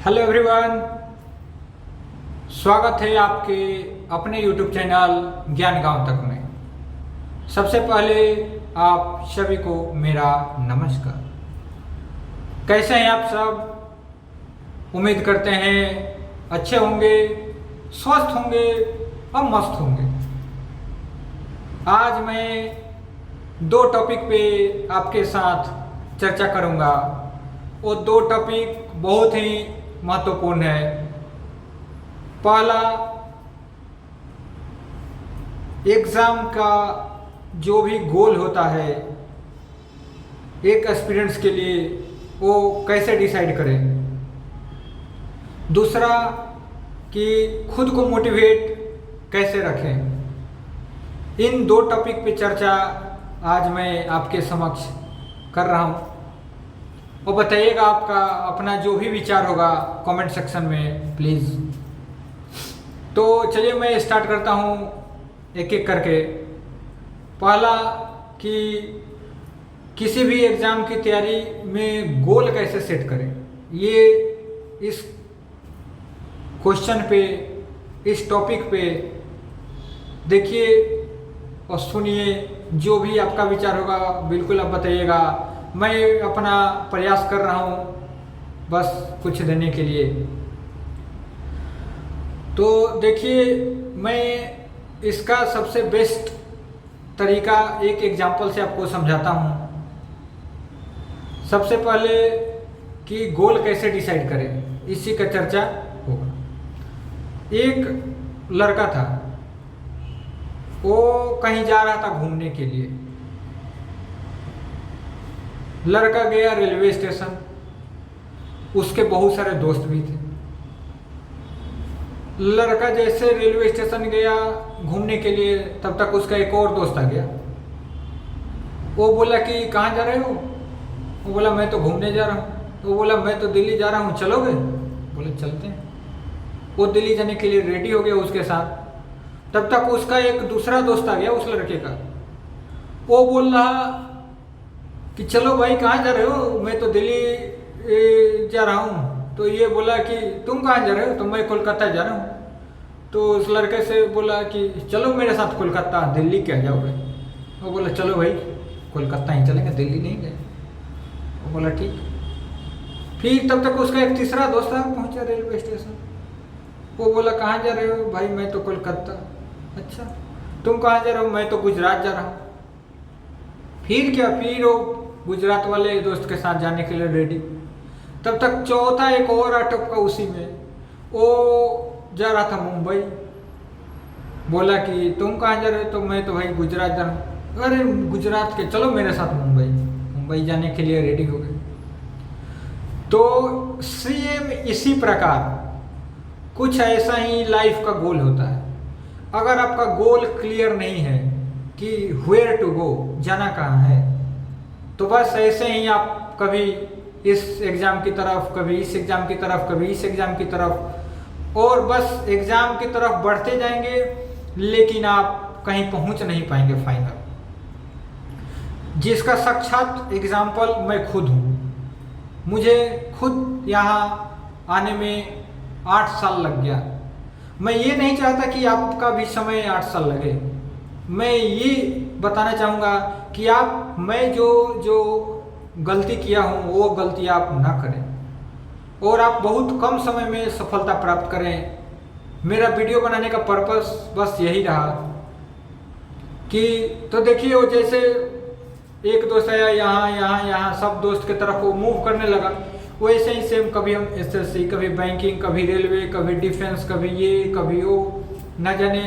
Hello everyone, स्वागत है आपके अपने यूट्यूब चैनल ज्ञान गांव तक में। सबसे पहले आप सभी को मेरा नमस्कार। कैसे हैं आप सब? उम्मीद करते हैं अच्छे होंगे, स्वस्थ होंगे और मस्त होंगे। आज मैं दो टॉपिक पे आपके साथ चर्चा करूंगा। वो दो टॉपिक बहुत ही महत्वपूर्ण है। पहला, एग्जाम का जो भी गोल होता है एक एस्पिरेंट्स के लिए, वो कैसे डिसाइड करें। दूसरा, कि खुद को मोटिवेट कैसे रखें। इन दो टॉपिक पे चर्चा आज मैं आपके समक्ष कर रहा हूँ और बताइएगा आपका अपना जो भी विचार होगा कमेंट सेक्शन में प्लीज़। तो चलिए मैं स्टार्ट करता हूँ एक एक करके। पहला, कि किसी भी एग्ज़ाम की तैयारी में गोल कैसे सेट करें। ये इस क्वेश्चन पे, इस टॉपिक पे देखिए और सुनिए। जो भी आपका विचार होगा बिल्कुल आप बताइएगा। मैं अपना प्रयास कर रहा हूँ बस कुछ देने के लिए। तो देखिए, मैं इसका सबसे बेस्ट तरीका एक एग्जांपल से आपको समझाता हूँ। सबसे पहले कि गोल कैसे डिसाइड करें, इसी का चर्चा होगा। एक लड़का था, वो कहीं जा रहा था घूमने के लिए। लड़का गया रेलवे स्टेशन, उसके बहुत सारे दोस्त भी थे। लड़का जैसे रेलवे स्टेशन गया घूमने के लिए, तब तक उसका एक और दोस्त आ गया। वो बोला कि कहाँ जा रहे हो? वो बोला मैं तो घूमने जा रहा हूँ। वो बोला मैं तो दिल्ली जा रहा हूँ, चलोगे? बोले चलते हैं। वो दिल्ली जाने के लिए रेडी हो गया उसके साथ। तब तक उसका एक दूसरा दोस्त आ गया उस लड़के का। वो बोल रहा कि चलो भाई कहाँ जा रहे हो? मैं तो दिल्ली जा रहा हूँ। तो ये बोला कि तुम कहाँ जा रहे हो? तो मैं कोलकाता जा रहा हूँ। तो उस लड़के से बोला कि चलो मेरे साथ कोलकाता, दिल्ली क्या जाओगे? वो बोला चलो भाई कोलकाता ही चलेंगे, दिल्ली नहीं गए। वो बोला ठीक। फिर तब तक उसका एक तीसरा दोस्त पहुँचा रेलवे स्टेशन। वो बोला कहाँ जा रहे हो? भाई मैं तो कोलकाता। अच्छा, तुम कहाँ जा रहे हो? मैं तो गुजरात जा रहा हूँ। फिर क्या? फिर वो गुजरात वाले दोस्त के साथ जाने के लिए रेडी। तब तक चौथा एक और अटका उसी में। वो जा रहा था मुंबई। बोला कि तुम कहाँ जा रहे हो? तो मैं तो भाई गुजरात जा रहा हूँ। अरे गुजरात के, चलो मेरे साथ मुंबई। मुंबई जाने के लिए रेडी हो गए। तो सेम इसी प्रकार कुछ ऐसा ही लाइफ का गोल होता है। अगर आपका गोल क्लियर नहीं है कि वेयर टू गो, जाना कहाँ है, तो बस ऐसे ही आप कभी इस एग्ज़ाम की तरफ, कभी इस एग्ज़ाम की तरफ, कभी इस एग्ज़ाम की तरफ, और बस एग्ज़ाम की तरफ बढ़ते जाएंगे, लेकिन आप कहीं पहुंच नहीं पाएंगे फाइनल। जिसका साक्षात एग्जाम्पल मैं खुद हूँ। मुझे खुद यहाँ आने में 8 साल लग गया। मैं ये नहीं चाहता कि आपका भी समय 8 साल लगे। मैं ये बताना चाहूँगा कि मैं जो गलती किया हूँ वो गलती आप ना करें और आप बहुत कम समय में सफलता प्राप्त करें। मेरा वीडियो बनाने का पर्पस बस यही रहा कि, तो देखिए वो जैसे एक दोस्त आया यहाँ सब दोस्त की तरफ वो मूव करने लगा, वैसे ही सेम कभी हम एसएससी, कभी बैंकिंग, कभी रेलवे, कभी डिफेंस, कभी ये कभी वो, न जाने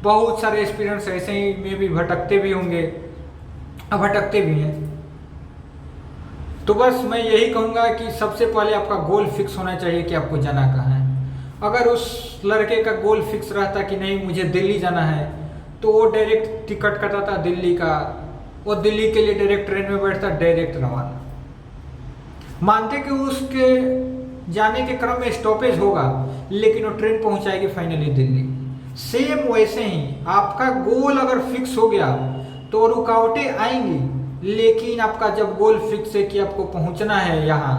बहुत सारे एक्सपीरियंस ऐसे ही में भी भटकते भी होंगे, अब भटकते भी हैं। तो बस मैं यही कहूँगा कि सबसे पहले आपका गोल फिक्स होना चाहिए कि आपको जाना कहाँ है। अगर उस लड़के का गोल फिक्स रहता कि नहीं मुझे दिल्ली जाना है, तो वो डायरेक्ट टिकट कटाता दिल्ली का, वो दिल्ली के लिए डायरेक्ट ट्रेन में बैठता, डायरेक्ट रवाना। मानते कि उसके जाने के क्रम में स्टॉपेज होगा, लेकिन वो ट्रेन पहुंचाएगी फाइनली दिल्ली। सेम वैसे ही आपका गोल अगर फिक्स हो गया तो रुकावटें आएंगी, लेकिन आपका जब गोल फिक्स है कि आपको पहुंचना है यहाँ,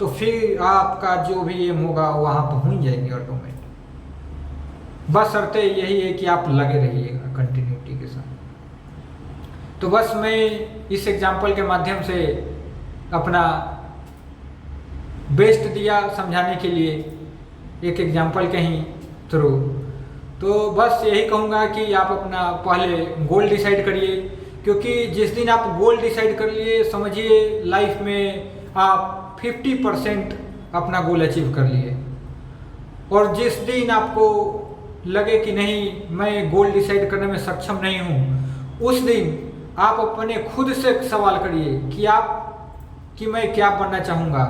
तो फिर आपका जो भी एम होगा वहाँ पहुँच जाएंगे ऑटोमेटिक। बस शर्त यही है कि आप लगे रहिएगा कंटिन्यूटी के साथ। तो बस मैं इस एग्जाम्पल के माध्यम से अपना बेस्ट दिया समझाने के लिए, एक एग्जाम्पल के ही थ्रू। तो बस यही कहूँगा कि आप अपना पहले गोल डिसाइड करिए, क्योंकि जिस दिन आप गोल डिसाइड कर लिए, समझिए लाइफ में आप 50% अपना गोल अचीव कर लिए। और जिस दिन आपको लगे कि नहीं मैं गोल डिसाइड करने में सक्षम नहीं हूँ, उस दिन आप अपने खुद से सवाल करिए कि मैं क्या बनना चाहूँगा।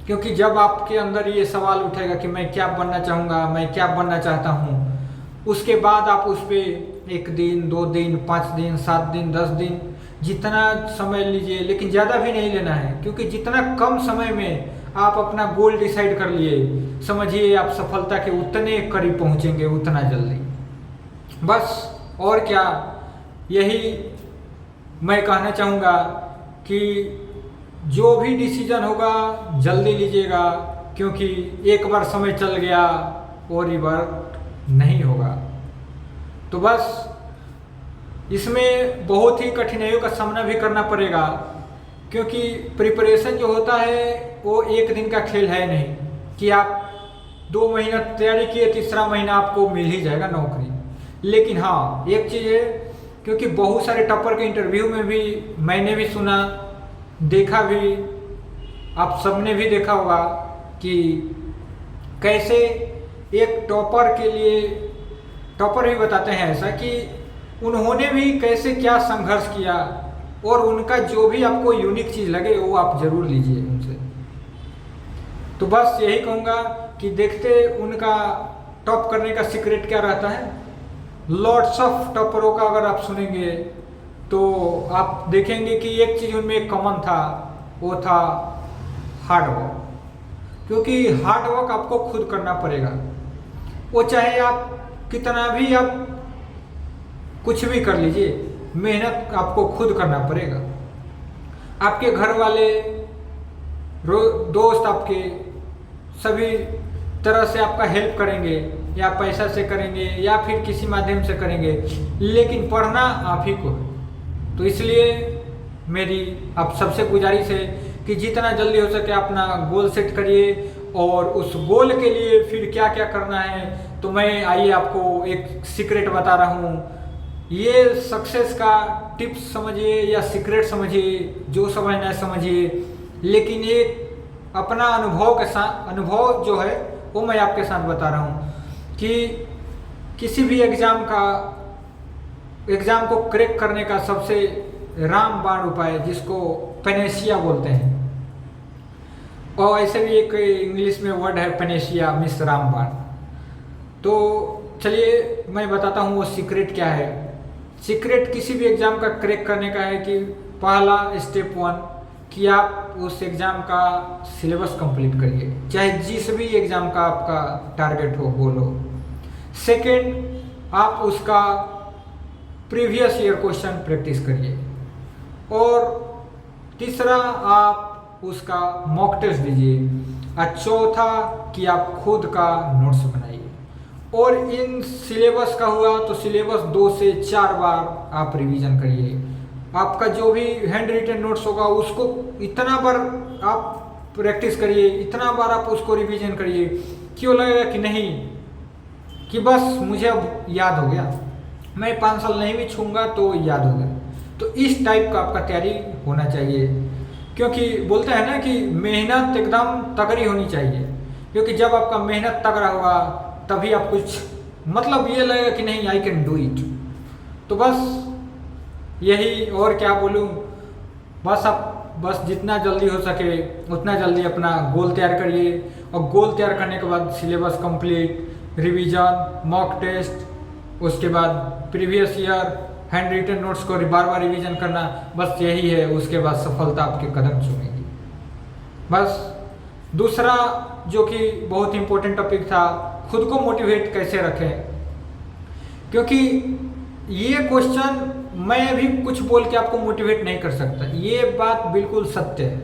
क्योंकि जब आपके अंदर ये सवाल उठेगा कि मैं क्या बनना चाहूँगा, मैं क्या बनना चाहता हूँ, उसके बाद आप उस पर 1 दिन 2 दिन 5 दिन 7 दिन 10 दिन जितना समय लीजिए, लेकिन ज़्यादा भी नहीं लेना है। क्योंकि जितना कम समय में आप अपना गोल डिसाइड कर लिए, समझिए आप सफलता के उतने करीब पहुंचेंगे, उतना जल्दी। बस और क्या, यही मैं कहना चाहूँगा कि जो भी डिसीजन होगा जल्दी लीजिएगा, क्योंकि एक बार समय चल गया और रिवर्ट नहीं होगा। तो बस इसमें बहुत ही कठिनाइयों का सामना भी करना पड़ेगा, क्योंकि प्रिपरेशन जो होता है वो एक दिन का खेल है नहीं कि आप 2 महीना तैयारी किए, तीसरा महीना आपको मिल ही जाएगा नौकरी। लेकिन हाँ, एक चीज़ है, क्योंकि बहुत सारे टॉपर के इंटरव्यू में भी मैंने भी सुना, देखा भी, आप सबने भी देखा होगा कि कैसे एक टॉपर के लिए, टॉपर भी बताते हैं ऐसा कि उन्होंने भी कैसे क्या संघर्ष किया, और उनका जो भी आपको यूनिक चीज़ लगे वो आप जरूर लीजिए उनसे। तो बस यही कहूँगा कि देखते उनका टॉप करने का सीक्रेट क्या रहता है। लॉट्स ऑफ टॉपरों का अगर आप सुनेंगे तो आप देखेंगे कि एक चीज़ उनमें एक कॉमन था, वो था हार्ड वर्क। क्योंकि हार्ड वर्क आपको खुद करना पड़ेगा, वो चाहे आप कितना भी आप कुछ भी कर लीजिए, मेहनत आपको खुद करना पड़ेगा। आपके घर वाले, दोस्त आपके सभी तरह से आपका हेल्प करेंगे, या पैसा से करेंगे या फिर किसी माध्यम से करेंगे, लेकिन पढ़ना आप ही को है। तो इसलिए मेरी आप सबसे गुजारिश है कि जितना जल्दी हो सके अपना गोल सेट करिए, और उस गोल के लिए फिर क्या क्या करना है तो मैं आइए आपको एक सीक्रेट बता रहा हूँ। ये सक्सेस का टिप्स समझिए या सीक्रेट समझिए, जो समझना है समझिए, लेकिन ये अपना अनुभव के साथ, अनुभव जो है वो मैं आपके साथ बता रहा हूँ कि किसी भी एग्ज़ाम को क्रैक करने का सबसे रामबाण उपाय, जिसको पेनेसिया बोलते हैं, और ऐसे भी एक इंग्लिश में वर्ड है पेनेसिया मीन्स रामबाण। तो चलिए मैं बताता हूँ वो सीक्रेट क्या है। सीक्रेट किसी भी एग्ज़ाम का क्रैक करने का है कि पहला स्टेप 1 कि आप उस एग्ज़ाम का सिलेबस कंप्लीट करिए, चाहे जिस भी एग्ज़ाम का आपका टारगेट हो, गोल हो। सेकेंड, आप उसका प्रीवियस ईयर क्वेश्चन प्रैक्टिस करिए। और तीसरा, आप उसका मॉक टेस्ट दीजिए। और चौथा कि आप खुद का नोट्स बनाइए। और इन सिलेबस का हुआ तो सिलेबस 2 से 4 बार आप रिवीजन करिए। आपका जो भी हैंड रिटन नोट्स होगा उसको इतना बार आप प्रैक्टिस करिए, इतना बार आप उसको रिवीजन करिए, क्यों लगेगा कि नहीं कि बस मुझे अब याद हो गया, मैं 5 साल नहीं भी छूँगा तो याद हो गया। तो इस टाइप का आपका तैयारी होना चाहिए, क्योंकि बोलते हैं ना कि मेहनत एकदम तगड़ी होनी चाहिए। क्योंकि जब आपका मेहनत तगड़ा होगा तभी आप कुछ, मतलब ये लगेगा कि नहीं आई कैन डू इट। तो बस यही, और क्या बोलूँ, बस जितना जल्दी हो सके उतना जल्दी अपना गोल तैयार करिए। और गोल तैयार करने के बाद syllabus complete, revision, mock test, उसके बाद previous year handwritten notes को बार बार रिवीजन करना, बस यही है। उसके बाद सफलता आपके कदम चूमेगी। बस दूसरा जो कि बहुत इंपॉर्टेंट टॉपिक था, खुद को मोटिवेट कैसे रखें। क्योंकि ये क्वेश्चन मैं भी कुछ बोल के आपको मोटिवेट नहीं कर सकता, ये बात बिल्कुल सत्य है।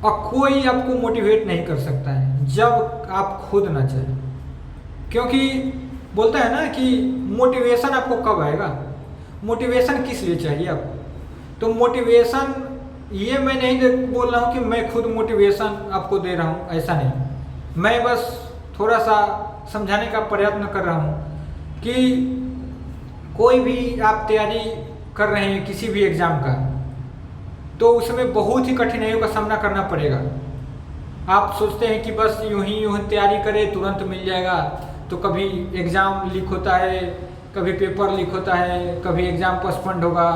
और कोई आपको मोटिवेट नहीं कर सकता है जब आप खुद ना चाहें। क्योंकि बोलता है ना कि मोटिवेशन आपको कब आएगा, मोटिवेशन किस लिए चाहिए आपको। तो मोटिवेशन ये मैं नहीं बोल रहा हूँ कि मैं खुद मोटिवेशन आपको दे रहा हूँ, ऐसा नहीं। मैं बस थोड़ा सा समझाने का प्रयत्न कर रहा हूँ कि कोई भी आप तैयारी कर रहे हैं किसी भी एग्ज़ाम का, तो उसमें बहुत ही कठिनाइयों का सामना करना पड़ेगा। आप सोचते हैं कि बस यूं ही तैयारी करें तुरंत मिल जाएगा, तो कभी एग्ज़ाम लीक होता है, कभी पेपर लीक होता है, कभी एग्ज़ाम पोस्टपोन्ड होगा,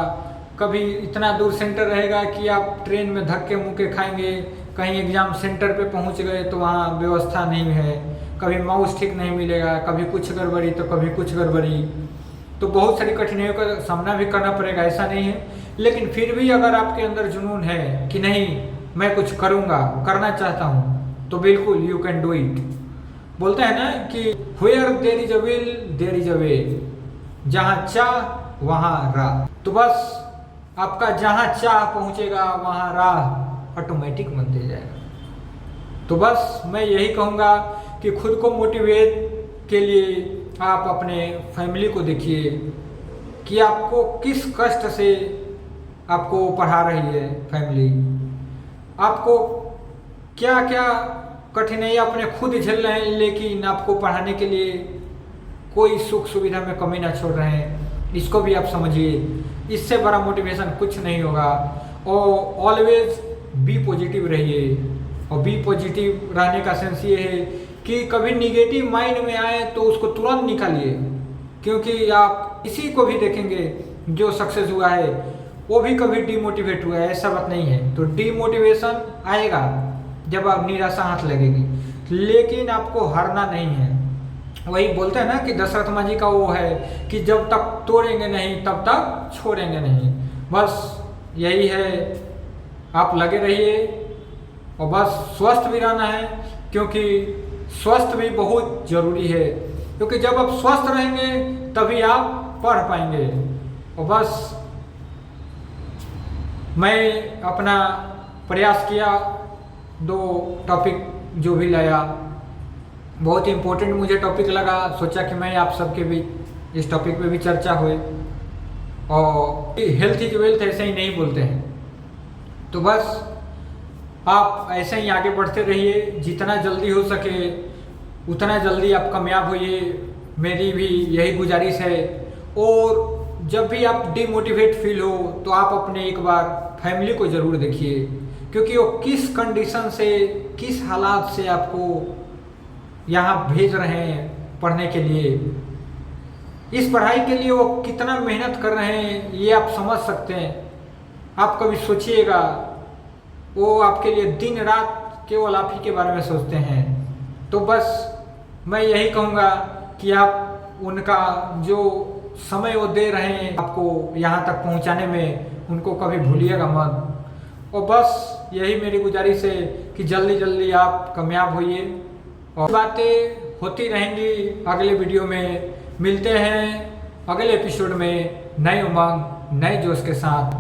कभी इतना दूर सेंटर रहेगा कि आप ट्रेन में धक्के मुक्के खाएंगे, कहीं एग्ज़ाम सेंटर पे पहुंच गए तो वहाँ व्यवस्था नहीं है, कभी माउस ठीक नहीं मिलेगा, कभी कुछ गड़बड़ी तो कभी कुछ गड़बड़ी। तो बहुत सारी कठिनाइयों का सामना भी करना पड़ेगा, ऐसा नहीं है। लेकिन फिर भी अगर आपके अंदर जुनून है कि नहीं मैं कुछ करूँगा, करना चाहता हूँ, तो बिल्कुल यू कैन डू इट। बोलते हैं ना कि where there is a will there is a way, जहाँ चाह वहाँ राह। तो बस आपका जहाँ चाह पहुँचेगा वहाँ राह ऑटोमेटिक बनते जाएगा। तो बस मैं यही कहूँगा कि खुद को मोटिवेट के लिए आप अपने फैमिली को देखिए कि आपको किस कष्ट से आपको पढ़ा रही है फैमिली, आपको क्या क्या कठिनाई अपने खुद झेल रहे हैं, लेकिन आपको पढ़ाने के लिए कोई सुख सुविधा में कमी ना छोड़ रहे हैं। इसको भी आप समझिए, इससे बड़ा मोटिवेशन कुछ नहीं होगा। और ऑलवेज बी पॉजिटिव रहिए, और बी पॉजिटिव रहने का सेंस ये है कि कभी निगेटिव माइंड में आए तो उसको तुरंत निकालिए, क्योंकि आप किसी को भी देखेंगे जो सक्सेस हुआ है वो भी कभी डीमोटिवेट हुआ है, ऐसा बात नहीं है। तो डीमोटिवेशन आएगा जब आप निराशा हाथ लगेगी, लेकिन आपको हारना नहीं है। वही बोलते हैं ना कि दशरथ माँ जी का वो है कि जब तक तोड़ेंगे नहीं तब तक छोड़ेंगे नहीं। बस यही है, आप लगे रहिए और बस स्वस्थ भी रहना है, क्योंकि स्वस्थ भी बहुत ज़रूरी है। क्योंकि जब आप स्वस्थ रहेंगे तभी आप पढ़ पाएंगे। और बस मैं अपना प्रयास किया, 2 टॉपिक जो भी लाया बहुत ही इम्पोर्टेंट मुझे टॉपिक लगा, सोचा कि मैं आप सबके बीच इस टॉपिक पे भी चर्चा हुए। और हेल्थ इज वेल्थ ऐसे ही नहीं बोलते हैं। तो बस आप ऐसे ही आगे बढ़ते रहिए, जितना जल्दी हो सके उतना जल्दी आप कामयाब होइए, मेरी भी यही गुजारिश है। और जब भी आप डिमोटिवेट फील हो तो आप अपने एक बार फैमिली को ज़रूर देखिए, क्योंकि वो किस कंडीशन से, किस हालात से आपको यहाँ भेज रहे हैं पढ़ने के लिए। इस पढ़ाई के लिए वो कितना मेहनत कर रहे हैं ये आप समझ सकते हैं। आप कभी सोचिएगा, वो आपके लिए दिन रात केवल आप ही के बारे में सोचते हैं। तो बस मैं यही कहूँगा कि आप उनका जो समय वो दे रहे हैं आपको यहाँ तक पहुँचाने में, उनको कभी भूलिएगा मत। और बस यही मेरी गुजारिश है कि जल्दी जल्दी आप कामयाब होइए। और बातें होती रहेंगी अगले वीडियो में। मिलते हैं अगले एपिसोड में नए उमंग नए जोश के साथ।